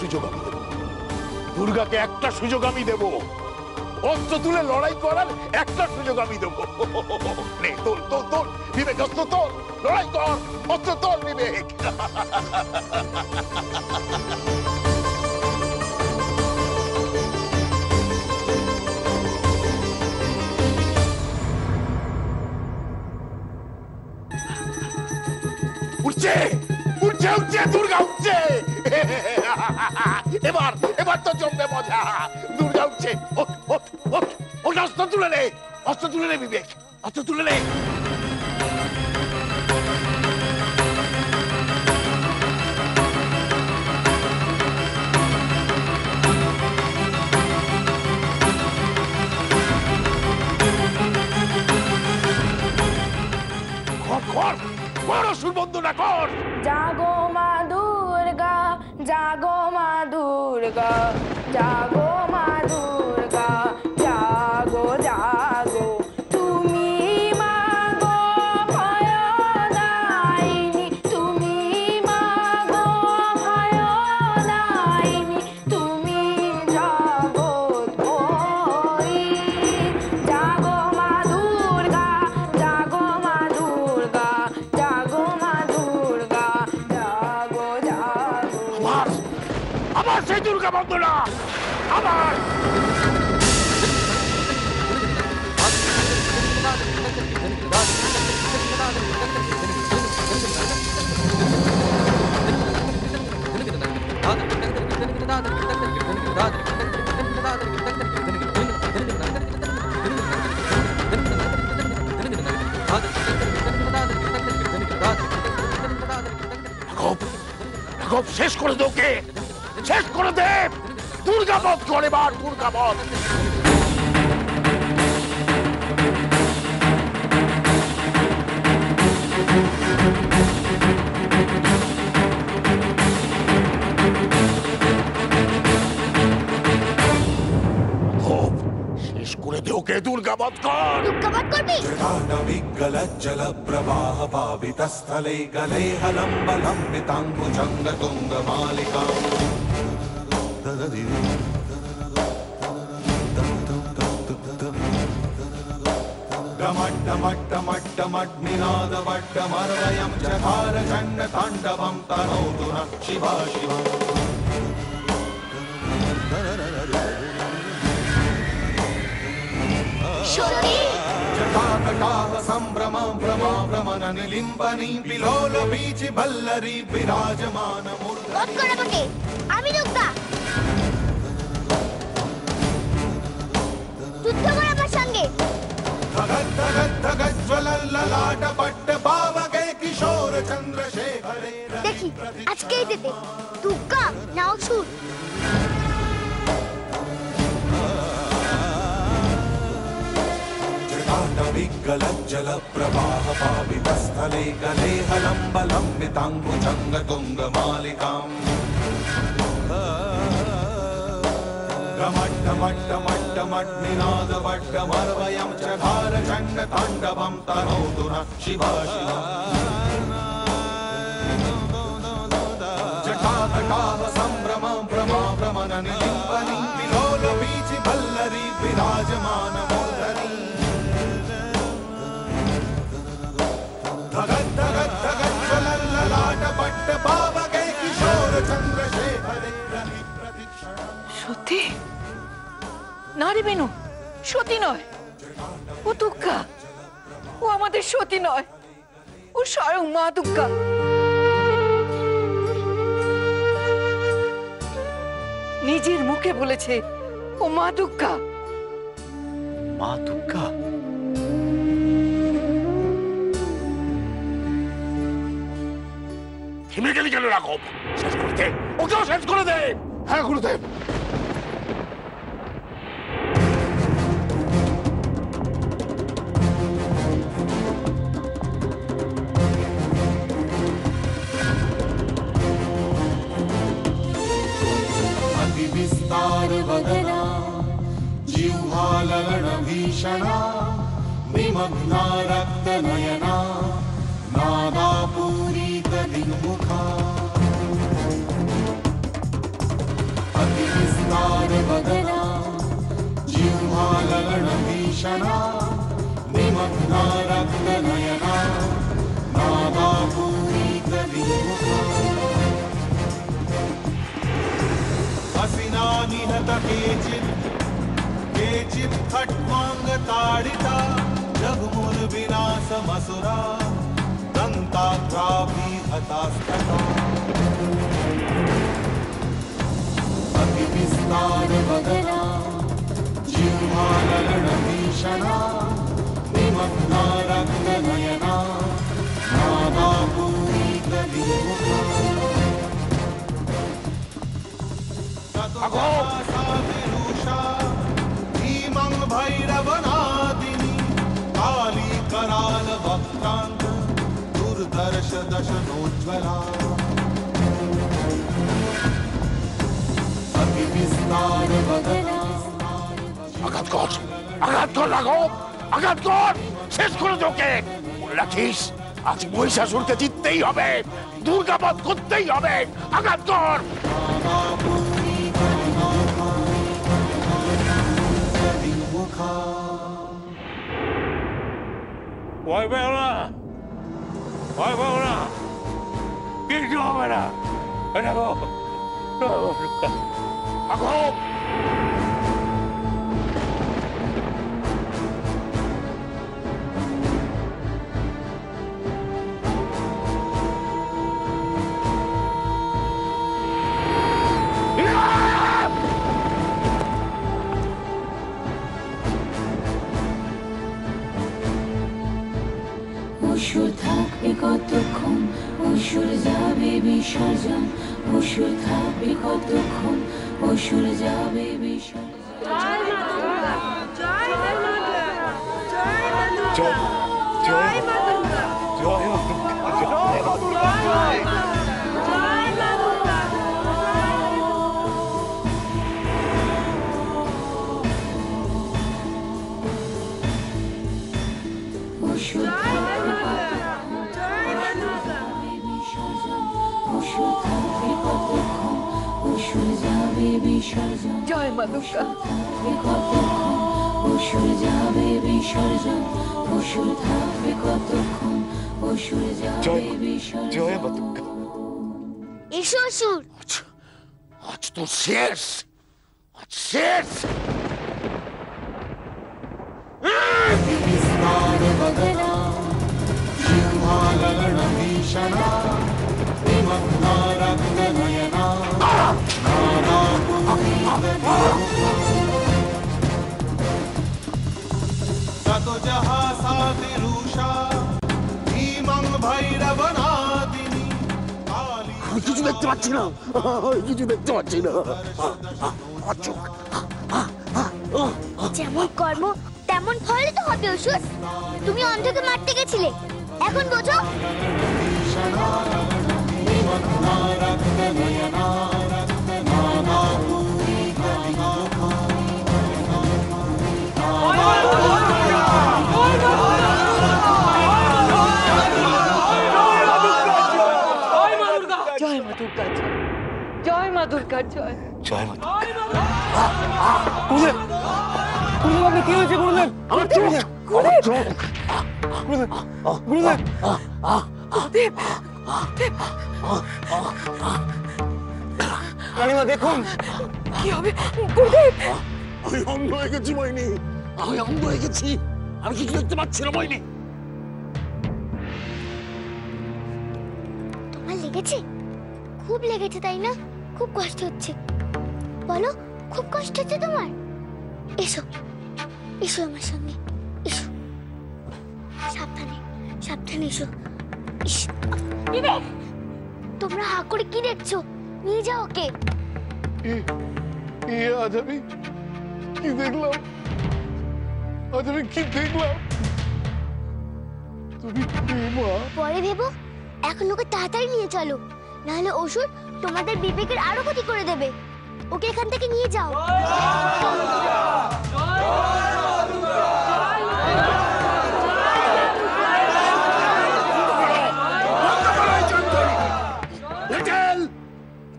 সুযোগ আমি দেব, দুর্গাকে একটা সুযোগ আমি দেব, অস্ত্র তুলে লড়াই করার একটা সুযোগ আমি দেব। নে তোল তোল তোল বিবেক, অস্ত্র তোল, লড়াই কর, অস্ত্র তোল বিবেক। উঠছে উঠছে উঠছে, দুর্গা উঠছে। এবার এবার তো জমবে মজা। দুর্গা উঠছে, ওঠ ওঠ ওঠ ওঠ, অস্ত্র তুলে নে, অস্ত্র তুলে নে বিবেক, অস্ত্র তুলে নে। অসুর বন্ধুরা কর। জাগো মা দুর্গা, জাগো মা দুর্গা, জাগো মা দুর্গা, জাগো জাগো, তুমি মা গো ভয়দায়িনী, তুমি মা গো ভয়দায়িনী, তুমি জগৎময়ী। জাগো মা দুর্গা, জাগো মা দুর্গা, জাগো মা দুর্গা, জাগো জাগো। আবার সেই দুর্গা বন্ধুরা, আবার শেষ করে দে, ওকে শেষ করে দে। দুর্গাবধ করে, এবার দুর্গাবধ। শেষ করে দে ওকে, দুর্গাবধ কর। দুর্গাবধ করবি? জল প্রবাহ পাবিতস্থলে গলে হলম্ব লম্বিতাঙ্গুজঙ্গ তুঙ্গ মালিকা गमट्टमट्टमट्टमट्निनादवट्टमर्वयं चकार चण्ड ताण्डवं तनोतु नः शिवा शिवा। जटाकटाह सम्भ्रमं भ्रमाभ्रमण निलिम्बनी विलोल बीचि भल्लरी विराजमान मूर्धनि। আমি দুর্গা, যুদ্ধ কর আমার সঙ্গে। धगत धगत धगत ज्वलल्ललाट पट्ट पावके किशोर चंद्रशेखरे। দেখি আজকেই দিতে দুর্গা না অসুর। जल प्रवाह पावितस्थले गले हलम्ब लम्बिताङ्गुजङ्ग तुङ्ग मालिकाम् गमट्टमट्टमट्टमट्निनादवट्टमर्वयं चकार चण्ड ताण्डवं तनोतु नः शिवा शिवा। जटाकटाह सम्भ्रमं भ्रमाभ्रमण निलिम्बनी विलोल बीचि भल्लरी विराजमान मूर्धनि। धगत धगत धगत ज्वलल्ललाट पट्ट पावके किशोर चंद्रशेखरे रहि प्रतीक्षणा। সত্যি না রে বেনু, সতী নয়, ও দুর্গা, ও আমাদের সতী নয়, ও স্বয়ং মা দুর্গা। নিজের মুখে বলেছে ও মা দুর্গা। মা দুর্গা? থেমে গেলি কেন রাঘব? শেষ করে দে ওকেও, শেষ করে দে। হ্যাঁ গুরুদেব। अति विस्तार वदना जिह्वा लवण भीषणा निमग्ना रक्त नयना नादा पूरित दिग्मुखा। भीषणा निमग्ना रक्तनयना नादापूरितविमुखा हसिना निहत केचित् खट्वाङ्गताडिता जगमुर्विनाशमसुरा दन्ताग्राभि हतास्तथा अतिविस्तारवदना जिह्वाललनभीषणा निमग्ना रक्तनयना नादापूरितविमुखा ततोषा भीमं भैरवनादिनी काली कराल वक्त्रांग दुर्दर्श दशनोज्ज्वला अतिविस्तारवदना আঘাত কর রাঘব, আঘাত কর, শেষ করে তোকে। মনে রাখিস আজ মহিষাসুরকে জিততেই হবে, দুর্গাবধ করতেই হবে। আঘাত কর। ভয় পেও না, ভয় পেও না, কিছু হবে না। রাঘব, রাঘব অসুর থাকবে কতক্ষণ, অসুর যাবে বিসর্জন, অসুর থাকবে কতক্ষণ, অসুর যাবে বিসর্জন। জয় মা দুর্গা। অসুর যাবে বিসর্জন, অসুর থাকবে কতক্ষণ, অসুর যাবে বিসর্জন। জয় মা দুর্গা। এসো অসুর। আজ তো শেষ, আজ শেষ। विस्तारवदना जिह्वाललनभीषणा निमग्ना रक्तनयना नादापूरितविमुखा ततो जहासा तिरुषा भीमं भैरवनादिनी काली আমি কিছু দেখতে পাচ্ছি না, কিছু দেখতে পাচ্ছি না। যেমন কর্ম তেমন ফল তো হবে অসুর। তুমি অন্ধকে মারতে গেছিলে, এখন বোঝো। भीषणा निमग्ना रक्तनयना नादापूरितविमुखा জয় মা দুর্গা জয়, জয় মা দুর্গা জয়। জয় মা গুরুদেব কি হয়েছে গুরুদেব? আমার চোখ, আমার চোখ। গুরুদেব গুরুদেব রানীমা দেখুন কি হবে গুরুদেব? আমি অন্ধ হয়ে গেছি মইনি, আমি অন্ধ হয়ে গেছি, আমি কিছু দেখতে পাচ্ছি না মইনি। তোমার লেগেছে? খুব লেগেছে তাই না? খুব কষ্ট হচ্ছে, বলো খুব কষ্ট হচ্ছে তোমার? এসো এসো আমার সঙ্গে, এসো। সাবধানে সাবধানে এসো। ইস, বিবেক, তোমরা হা করে কি দেখছো? নিয়ে যাও ওকে। আজ আমি কি দেখলাম, আজ আমি কি দেখলাম? তুমি মা। পরে ভেবো, এখন ওকে তাড়াতাড়ি নিয়ে চলো, নাহলে অসুর তোমাদের বিবেকের আরো ক্ষতি করে দেবে। ওকে এখান থেকে নিয়ে যাও।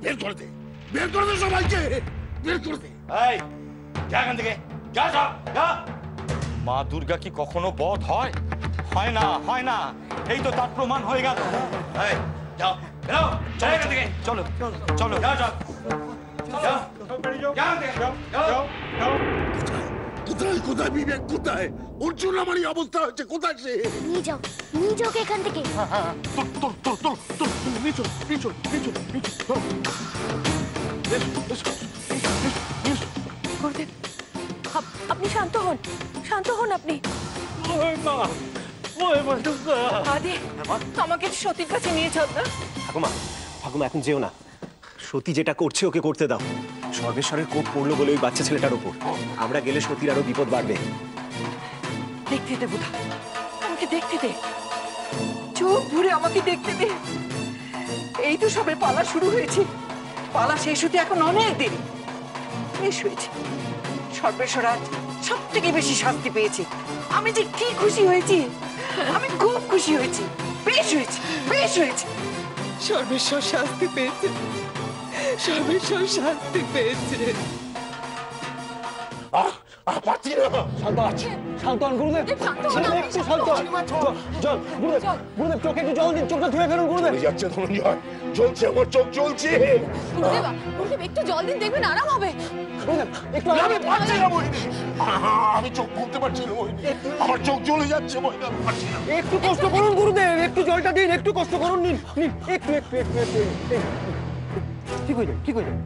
বের করে দে, বের করে দে সবাইকে, বের করে দে। এই যা এখান থেকে, যা যা যা। মা দুর্গা কি কখনো বধ হয়? হয় না, হয় না। এই তো তার প্রমাণ হয়ে গেল। এই, যাও, যাও, চলো এখান থেকে। চলো, চলো, যাও, যাও। যাও, যাও, যাও, যাও। কোথায় কোথায় বিবেক কোথায়? অর্জুন আমার এই অবস্থা হচ্ছে, কোথায় সে? নিয়ে যাও এখান থেকে। তোর তোর তোর তোর তোর নিচু নিচু নিচু নিচু তোর। গুরুদেব, আপনি শান্ত হন, শান্ত হন আপনি। আদি, আমাকে সতীর কাছে নিয়ে চল না। ঠাকুমা, ঠাকুমা এখন যেও না। সতী যেটা করছে ওকে করতে দাও। সর্বেশ্বরের কোপ পড়লো বলে ওই বাচ্চা ছেলেটার ওপর। আমরা গেলে সতীর আরো বিপদ বাড়বে। দেখতে দে বুধা, আমাকে দেখতে দে, চোখ ভরে আমাকে দেখতে দে। এই তো সবে পালা শুরু হয়েছে, পালা শেষ হতে এখন অনেক দেরি। বেশ হয়েছে, সর্বেশ্বর আজ সব থেকে বেশি শাস্তি পেয়েছে। আমি যে কি খুশি হয়েছি, আমি খুব খুশি হয়েছি। বেশ হয়েছে, বেশ হয়েছে। সর্বেশ্বর শাস্তি পেয়েছে, সর্বেশ্বর শাস্তি পেয়েছে। পাচ্ছি না। শান্ত হন গুরুদেব, একটু শান্ত হন। জল, গুরুদেব, গুরুদেব চোখে একটু জল দিন, চোখটা ধুয়ে ফেলুন গুরুদেব। যাচ্ছে ধনঞ্জয়, জ্বলছে আমার চোখ, জ্বলছে। গুরুদেব একটু জল দিন, দেখবেন আরাম হবে। গুরুদেব একটু আমি পারছি না মোহিনী, আমি চোখ খুলতে পারছি না মোহিনী, আমার চোখ জ্বলে যাচ্ছে মোহিনী, আমি পারছি না। একটু কষ্ট করুন গুরুদেব, একটু জলটা দিন, একটু কষ্ট করুন, নিন নিন, একটু একটু একটু একটু ঠিক হয়ে যাবে, ঠিক হয়ে যাবে।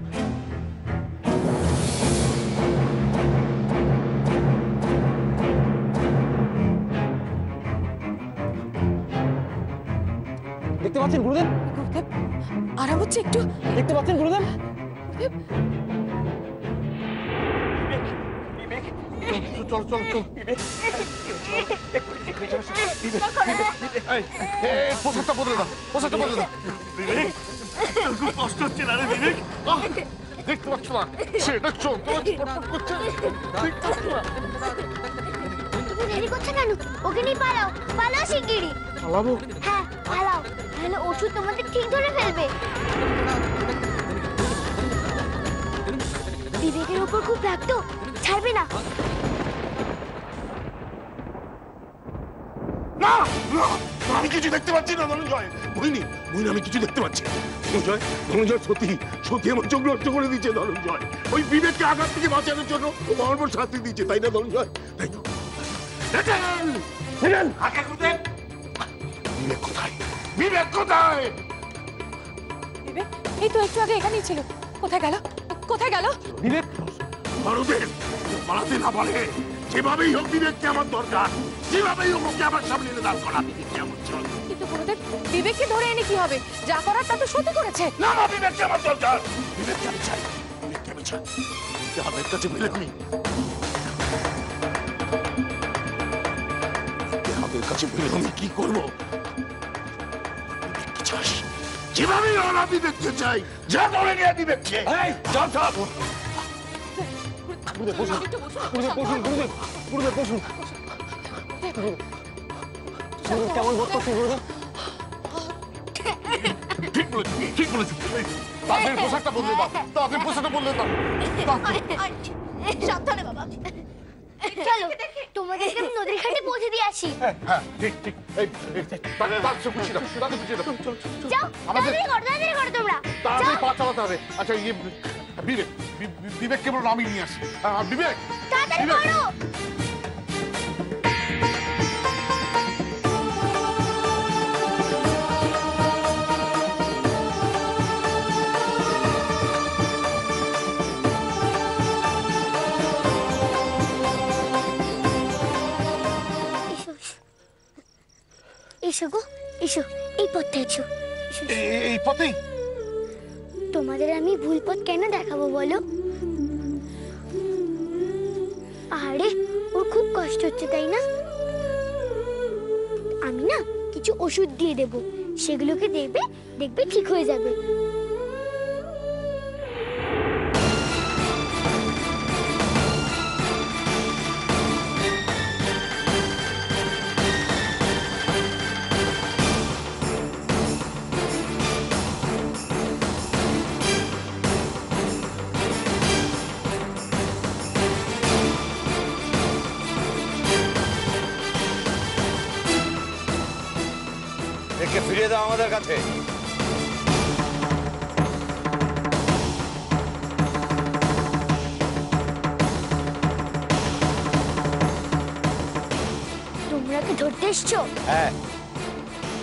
দেখতে পাচ্ছেন গুরুদেব? গুরুদেব আরাম হচ্ছে একটু? দেখতে পাচ্ছেন গুরুদেব? চল চল চল। পোশাকটা বদলে দাও, পোশাকটা বদলে দাও। বিবেক, খুব কষ্ট হচ্ছে না রে বিবেক? দেখতে পাচ্ছ না, সেটা চোখ তোমার ছটফট করছে। দেখতে পাচ্ছ না? তুমি দেরি করছো কেন? ওকে নিয়ে পালাও, পালাও শিগগিরই। পালাবো? হ্যাঁ পালাও, নাহলে ওষুধ তোমাদের ঠিক ধরে ফেলবে। বিবেকের উপর খুব রাগ তো, ছাড়বে না। না না, আমি কিছু দেখতে পাচ্ছি না ধনঞ্জয়। মোহিনী, মোহিনী আমি কিছু দেখতে পাচ্ছি না। ধনঞ্জয়, ধনঞ্জয় সত্যি সত্যি আমার চোখ নষ্ট করে দিচ্ছে ধনঞ্জয়। ওই বিবেককে আঘাত থেকে বাঁচানোর জন্য ও আমার উপর শাস্তি দিচ্ছে, তাই না ধনঞ্জয়? তাই তো। বিবেক কোথায়? বিবেক কোথায়? বিবেক এই তো একটু আগে এখানেই ছিল, কোথায় গেল? কোথায় গেল? বিবেক, মারুদেব, পালাতে না পারে যেভাবেই হোক বিবেককে আমার দরকার, যেভাবেই হোক ওকে আমার সামনে এনে দাঁড় করা। বিবেককে আমার চাই। কিন্তু গুরুদেব বিবেককে ধরে এনে কি হবে? যা করার তা তো সত্যি করেছে। না না, বিবেককে আমার দরকার। বিবেককে আমি চাই, বিবেককে আমি চাই। হাতের কাছে পেলে আমি হাতের কাছে পেলে আমি কি করবো? বিবেককে চাস, যেভাবেই হোক আমি বিবেককে চাই। যা ধরে নিয়ে বিবেককে। চাপ চাপ। গুরুদেব বসুন, গুরুদেব বসুন, গুরুদেব, গুরুদেব বসুন। গুরুদেব কেমন বোধ করছেন গুরুদেব? ঠিক বলেছি, ঠিক বলেছি। তাদের পোশাকটা বদলে দাও, তাদের পোশাকটা বদলে দাও। সাবধানে বাবা। চলো তোমাদেরকে আমি নদীর ঘাটে পৌঁছে দিয়ে আসি। হ্যাঁ ঠিক ঠিক। এই তাদের খুশি দাও, তাদের খুশি দাও। যাও, তাড়াতাড়ি করো তোমরা। তাড়াতাড়ি পা চালাতে হবে। আচ্ছা ইয়ে বিবেক, বিবেক কেবল আমি নিয়ে আসি। বিবেক, তাড়াতাড়ি বিবেক। করো। এসো গো, এসো, এই পথে এসো। এই পথেই? তোমাদের আমি ভুল পথ কেন দেখাবো বলো? আরে ওর খুব কষ্ট হচ্ছে তাই না? আমি না কিছু ওষুধ দিয়ে দেব, সেগুলোকে দেবে, দেখবে ঠিক হয়ে যাবে। একে ফিরিয়ে দাও আমাদের কাছে। তোমরা কি ধরতে এসছো? হ্যাঁ,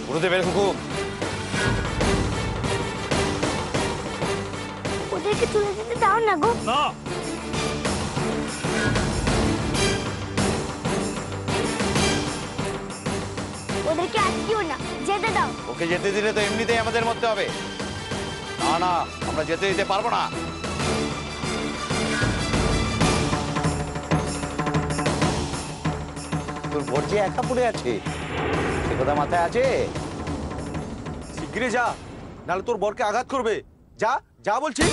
গুরুদেবের হুকুম। ওদেরকে তুলে দিতে দাও না গো। না, ওদেরকে আটকিও না, যেতে দাও। ওকে যেতে দিলে তো এমনিতেই আমাদের মরতে হবে। না না, আমরা যেতে দিতে পারবো না। তোর বর যে একা পড়ে আছে, সে কথা মাথায় আছে? শিগগিরই যা, নাহলে তোর বরকে আঘাত করবে। যা যা বলছি।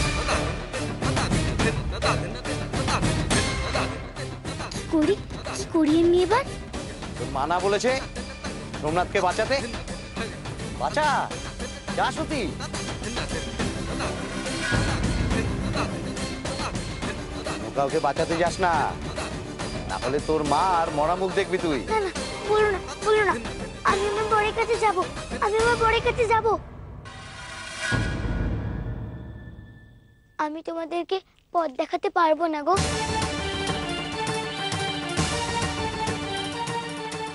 করি কি করি আমি এবার? তোর মানা বলেছে সোমনাথকে বাঁচাতে। বাঁচা, যা সতী। কাউকে বাঁচাতে যাস না, না হলে তোর মা আর মরা মুখ দেখবি তুই। না না, বলো না, বলো না। আমি আমার বরের কাছে যাব, আমি আমার বরের কাছে যাব। আমি তোমাদেরকে পথ দেখাতে পারবো না গো।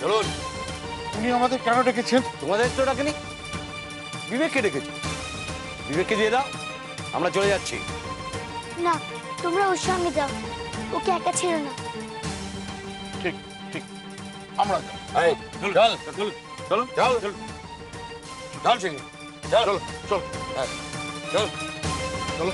চলুন। উনি আমাদের কেন ডেকেছেন? তোমাদের তো ডাকেনি, বিবেককে ডেকেছি। বিবেককে দিয়ে দাও, আমরা চলে যাচ্ছি। না, তোমরা ওর সঙ্গে যাও, ওকে একা ছেড়ো না। ঠিক ঠিক, আমরা যাই। এই, চল চল চল চল চল শিগগির, চল চলো চলো হ্যাঁ, চল চলো।